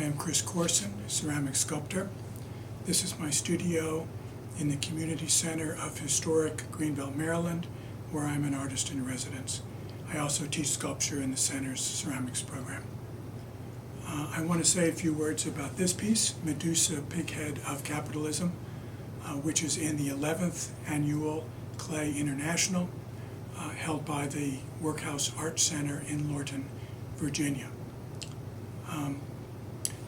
I am Chris Corson, a ceramic sculptor. This is my studio in the Community Center of Historic Greenbelt, Maryland, where I'm an artist in residence. I also teach sculpture in the center's ceramics program. I want to say a few words about this piece, Medusa, Pighead of Capitalism, which is in the 11th Annual Clay International, held by the Workhouse Art Center in Lorton, Virginia.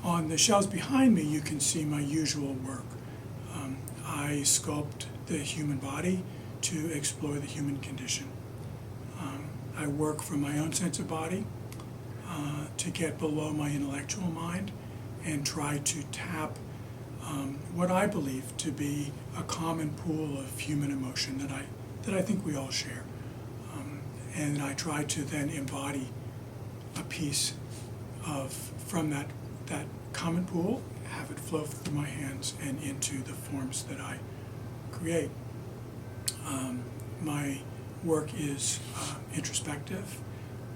On the shelves behind me, you can see my usual work. I sculpt the human body to explore the human condition. I work from my own sense of body to get below my intellectual mind and try to tap what I believe to be a common pool of human emotion that I think we all share. And I try to then embody a piece from that common pool, have it flow through my hands and into the forms that I create. My work is introspective,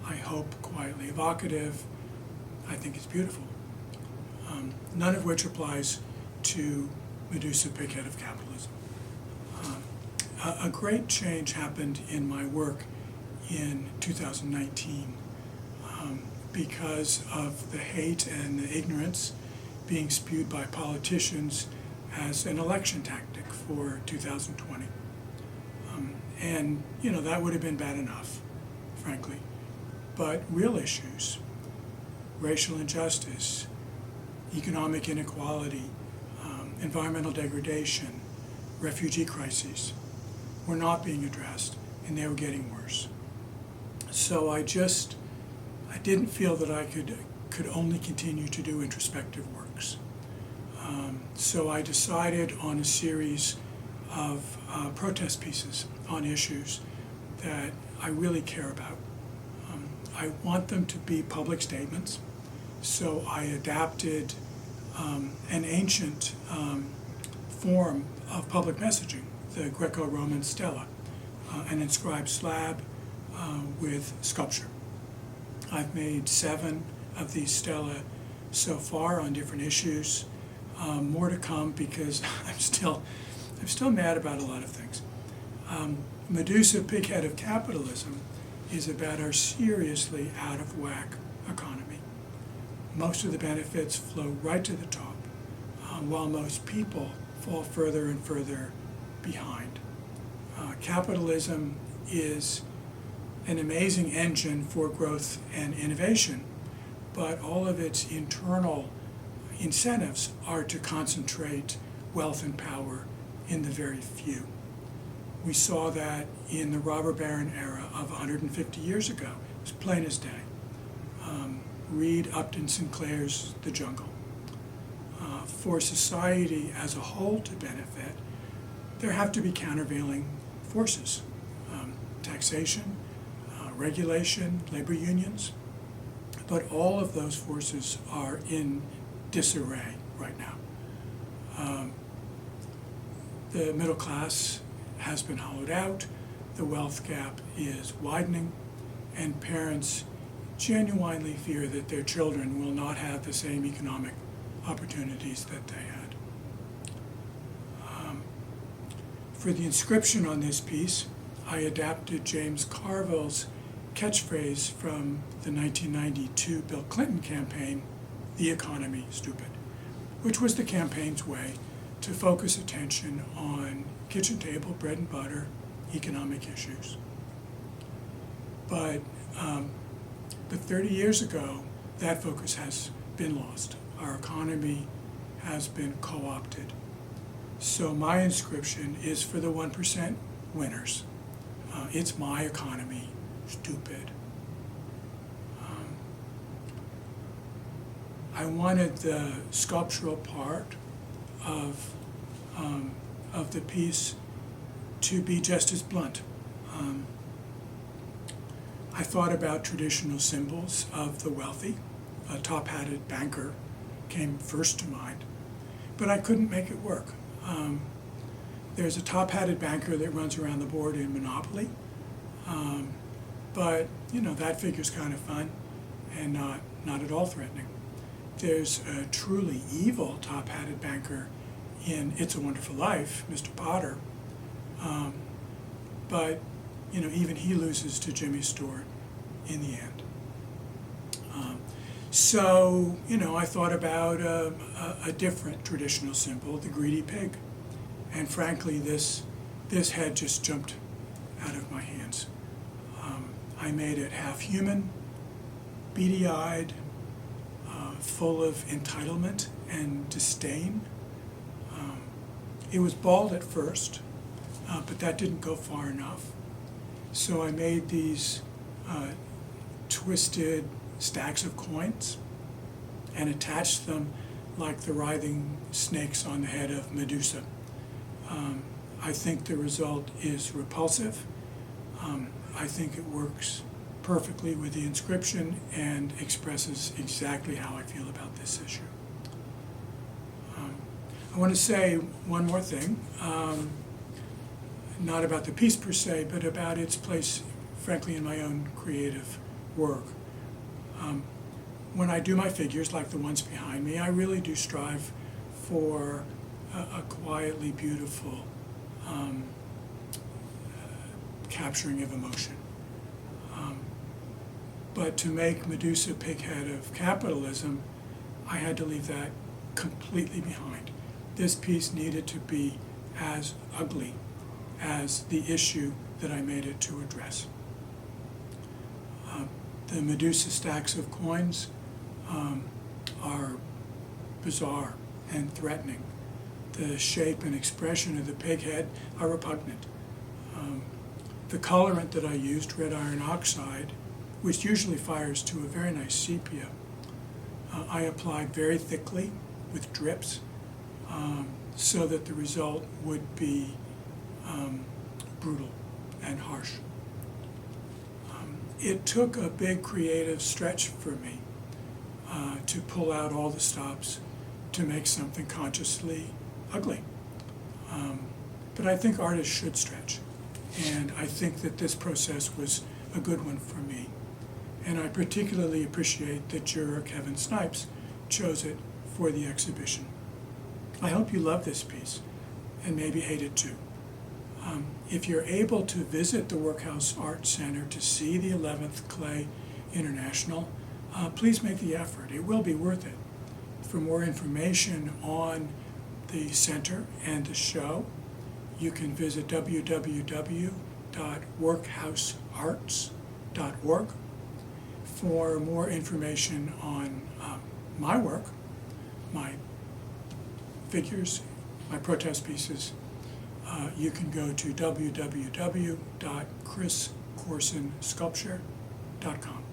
I hope quietly evocative. I think it's beautiful. None of which applies to Medusa, Pighead of Capitalism. A great change happened in my work in 2019 because of the hate and the ignorance being spewed by politicians as an election tactic for 2020. And, that would have been bad enough, frankly. But real issues, racial injustice, economic inequality, environmental degradation, refugee crises, were not being addressed, and they were getting worse. So I didn't feel that I could only continue to do introspective works. So I decided on a series of protest pieces on issues that I really care about. I want them to be public statements, so I adapted an ancient form of public messaging, the Greco-Roman stela, an inscribed slab with sculpture. I've made 7 of these stela so far on different issues. More to come because I'm still mad about a lot of things. Medusa, Pighead of Capitalism is about our seriously out of whack economy. Most of the benefits flow right to the top, while most people fall further and further behind. Capitalism is an amazing engine for growth and innovation, but all of its internal incentives are to concentrate wealth and power in the very few. We saw that in the robber baron era of 150 years ago. It was plain as day. Read Upton Sinclair's The Jungle. For society as a whole to benefit, there have to be countervailing forces. Taxation, regulation, labor unions, but all of those forces are in disarray right now. The middle class has been hollowed out, the wealth gap is widening, and parents genuinely fear that their children will not have the same economic opportunities that they had. For the inscription on this piece, I adapted James Carville's catchphrase from the 1992 Bill Clinton campaign, "The economy, stupid," which was the campaign's way to focus attention on kitchen table, bread and butter, economic issues. But 30 years ago, that focus has been lost. Our economy has been co-opted. So my inscription is for the 1% winners. It's my economy, stupid. I wanted the sculptural part of the piece to be just as blunt. I thought about traditional symbols of the wealthy. A top-hatted banker came first to mind, but I couldn't make it work. There's a top-hatted banker that runs around the board in Monopoly, but that figure's kind of fun and not at all threatening. there's a truly evil top-hatted banker in It's a Wonderful Life, Mr. Potter, but even he loses to Jimmy Stewart in the end. So I thought about a different traditional symbol, the greedy pig, and frankly, this head just jumped out of my hands. I made it half human, beady-eyed, full of entitlement and disdain. It was bald at first, but that didn't go far enough. So I made these twisted stacks of coins and attached them like the writhing snakes on the head of Medusa. I think the result is repulsive. I think it works perfectly with the inscription and expresses exactly how I feel about this issue. I want to say one more thing, not about the piece per se, but about its place, frankly, in my own creative work. When I do my figures, like the ones behind me, I really do strive for a quietly beautiful capturing of emotion. But to make Medusa pighead of capitalism, I had to leave that completely behind. This piece needed to be as ugly as the issue that I made it to address. The Medusa stacks of coins are bizarre and threatening. The shape and expression of the pig head are repugnant. The colorant that I used, red iron oxide, which usually fires to a very nice sepia, I applied very thickly with drips so that the result would be brutal and harsh. It took a big creative stretch for me to pull out all the stops to make something consciously ugly. But I think artists should stretch, and I think that this process was a good one for me. And I particularly appreciate that juror Kevin Snipes chose it for the exhibition. I hope you love this piece, and maybe hate it too. If you're able to visit the Workhouse Art Center to see the 11th Clay International, please make the effort. It will be worth it. For more information on the center and the show, you can visit www.workhousearts.org. For more information on my work, my figures, my protest pieces, you can go to www.chriscorsonsculpture.com.